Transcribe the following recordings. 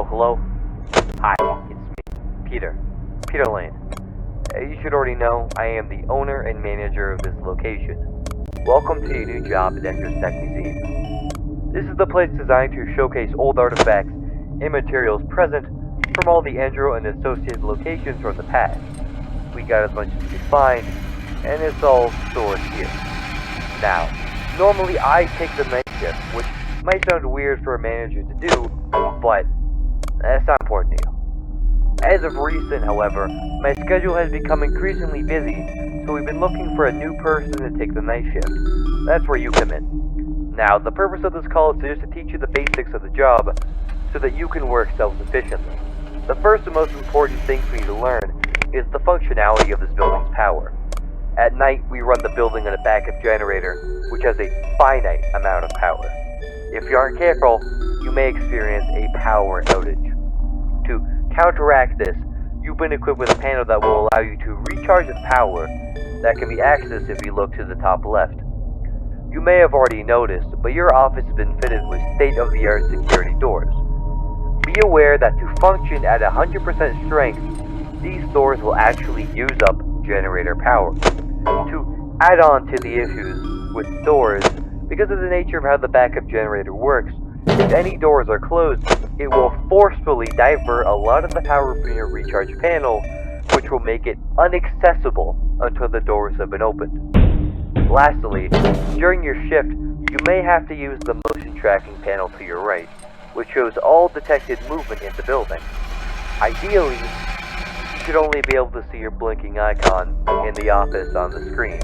Hello? Hi, it's me, Peter Lane. You should already know, I am the owner and manager of this location. Welcome to your new job at Endro's Tech Museum. This is the place designed to showcase old artifacts and materials present from all the Endro and associated locations from the past. We got as much as we could find, and it's all stored here. Now, normally I take the night shift, which might sound weird for a manager to do, but that's not important to you. As of recent, however, my schedule has become increasingly busy, so we've been looking for a new person to take the night shift. That's where you come in. Now, the purpose of this call is just to teach you the basics of the job, so that you can work self-sufficiently. The first and most important thing for you to learn is the functionality of this building's power. At night, we run the building on a backup generator, which has a finite amount of power. If you aren't careful, you may experience a power outage. To counteract this, you've been equipped with a panel that will allow you to recharge its power that can be accessed if you look to the top left. You may have already noticed, but your office has been fitted with state-of-the-art security doors. Be aware that to function at 100% strength, these doors will actually use up generator power. To add on to the issues with doors, because of the nature of how the backup generator works, if any doors are closed, it will forcefully divert a lot of the power from your recharge panel, which will make it inaccessible until the doors have been opened. Lastly, during your shift, you may have to use the motion tracking panel to your right, which shows all detected movement in the building. Ideally, you should only be able to see your blinking icon in the office on the screen.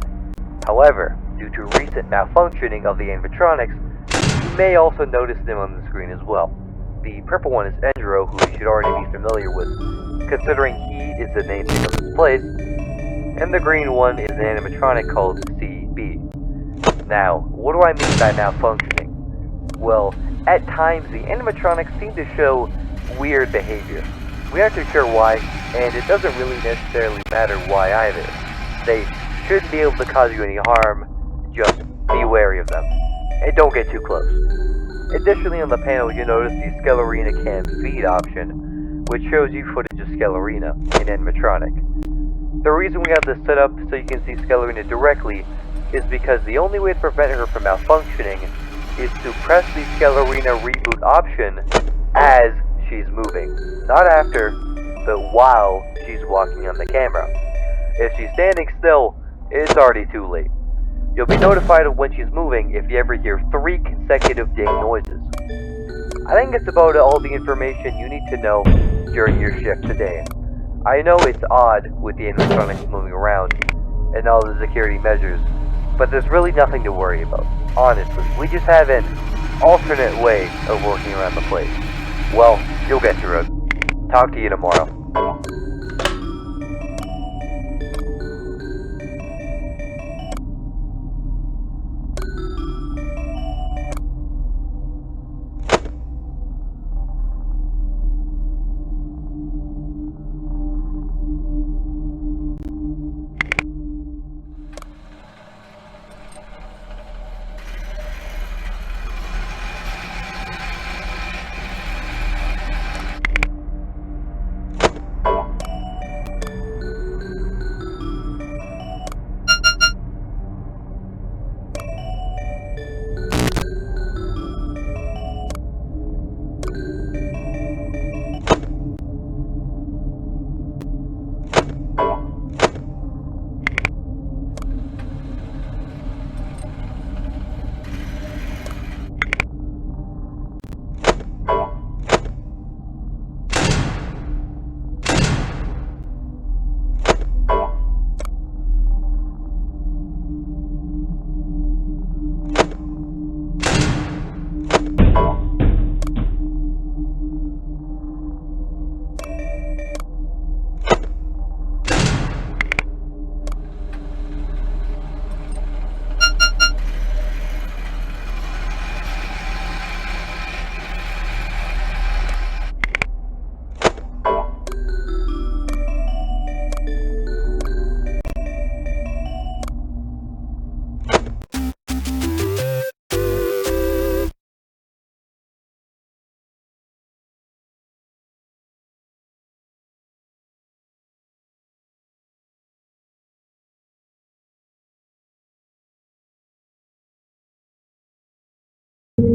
However, due to recent malfunctioning of the animatronics, you may also notice them on the screen as well. The purple one is Endro, who you should already be familiar with, considering he is the namesake of this place, and the green one is an animatronic called CB. Now, what do I mean by malfunctioning? Well, at times the animatronics seem to show weird behavior. We aren't too sure why, and it doesn't really necessarily matter why either. They shouldn't be able to cause you any harm, just be wary of them, and don't get too close. Additionally, on the panel you notice the Skelerina Cam Feed option, which shows you footage of Skelerina, an animatronic. The reason we have this set up so you can see Skelerina directly is because the only way to prevent her from malfunctioning is to press the Skelerina reboot option as she's moving. Not after, but while she's walking on the camera. If she's standing still, it's already too late. You'll be notified of when she's moving if you ever hear 3 consecutive ding noises. I think that's about all the information you need to know during your shift today. I know it's odd with the animatronics moving around and all the security measures, but there's really nothing to worry about. Honestly, we just have an alternate way of working around the place. Well, you'll get through it. Talk to you tomorrow. Hello.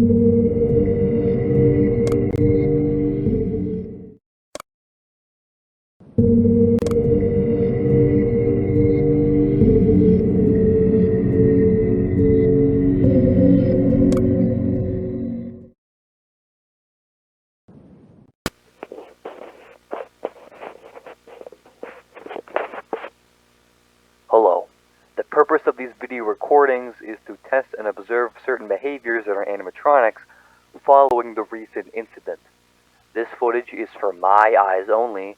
The purpose of these video recordings is to test and observe certain behaviors in our animatronics following the recent incident. This footage is for my eyes only,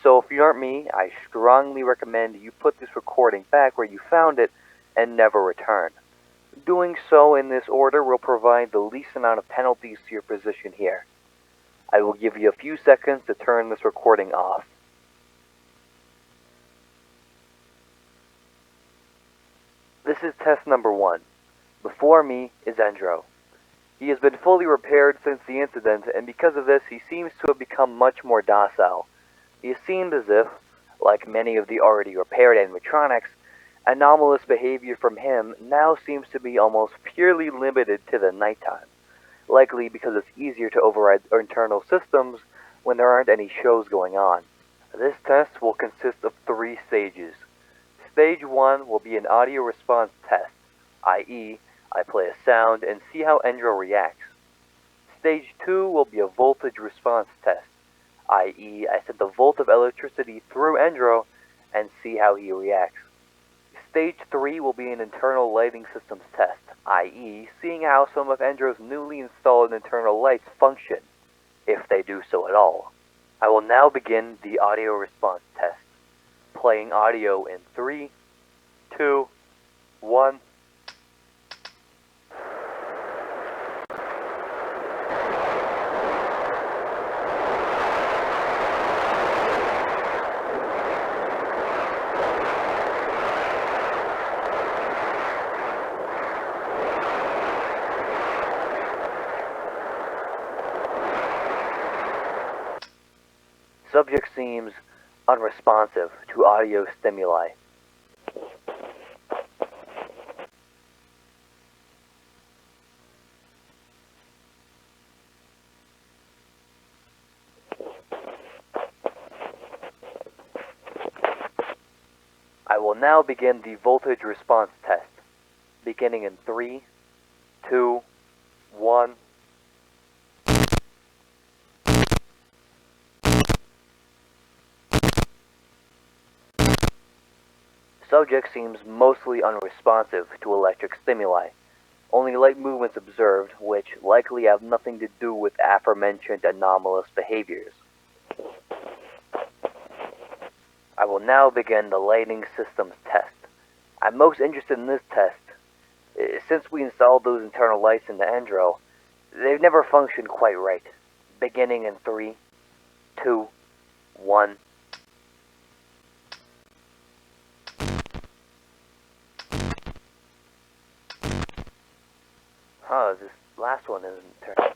so if you aren't me, I strongly recommend you put this recording back where you found it and never return. Doing so in this order will provide the least amount of penalties to your position here. I will give you a few seconds to turn this recording off. This is test number 1. Before me is Endro. He has been fully repaired since the incident, and because of this, he seems to have become much more docile. He seemed as if, like many of the already repaired animatronics, anomalous behavior from him now seems to be almost purely limited to the nighttime, likely because it's easier to override internal systems when there aren't any shows going on. This test will consist of 3 stages. Stage 1 will be an audio response test, i.e., I play a sound and see how Endro reacts. Stage 2 will be a voltage response test, i.e., I send the volt of electricity through Endro and see how he reacts. Stage 3 will be an internal lighting systems test, i.e., seeing how some of Endro's newly installed internal lights function, if they do so at all. I will now begin the audio response test. Playing audio in 3, 2, 1. Subject seems unresponsive to audio stimuli. I will now begin the voltage response test, beginning in 3, 2, 1. Subject seems mostly unresponsive to electric stimuli. Only light movements observed, which likely have nothing to do with aforementioned anomalous behaviors. I will now begin the lighting systems test. I'm most interested in this test. Since we installed those internal lights in the Endro, they've never functioned quite right. Beginning in 3, 2, 1. This last one isn't turning.